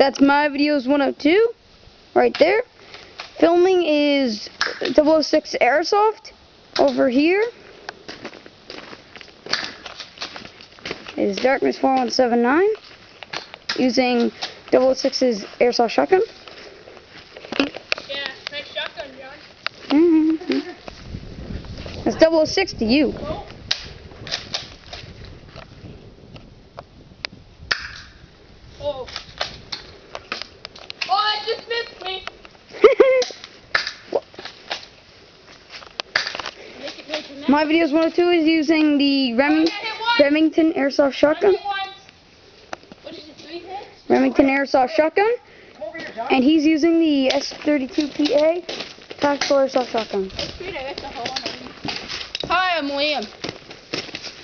That's my videos 102, right there. Filming is 006 Airsoft over here. Is Darkness 4179 using 006's Airsoft shotgun. Yeah, nice shotgun, John. That's 006 to you. Oh. Oh. Oh, it just missed me. My videos 102 is using the Remington Airsoft shotgun. What is it, 3 hits? Remington Airsoft shotgun. And he's using the S32PA Tactical Airsoft shotgun. Hi, I'm Liam.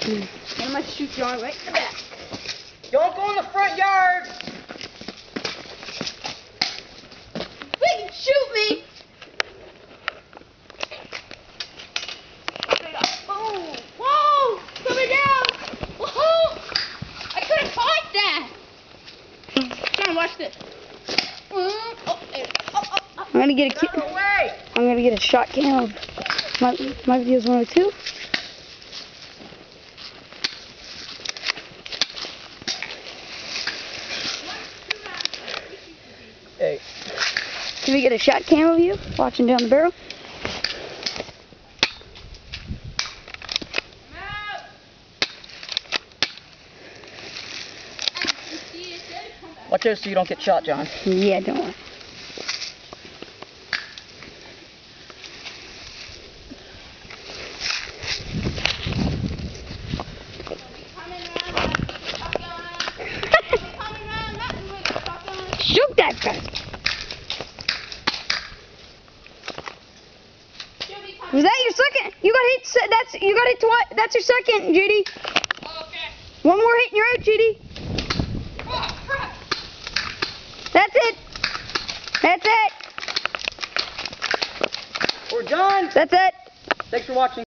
And I'm going to shoot John right in the back. Don't go in the front yard! Wait, shoot me! Oh, whoa! Coming down! Whoa! I couldn't fight that! John, watch this. I'm gonna get a shot cam of my videos 102. Hey. Can we get a shot cam of you watching down the barrel? Watch out so you don't get shot, John. Yeah, don't worry. Shoot that guy! Was that your second? You got hit. You got hit twice. That's your second, Judy. Okay. One more hit and you're out, Judy. Oh, crap. That's it. That's it. We're done. That's it. Thanks for watching.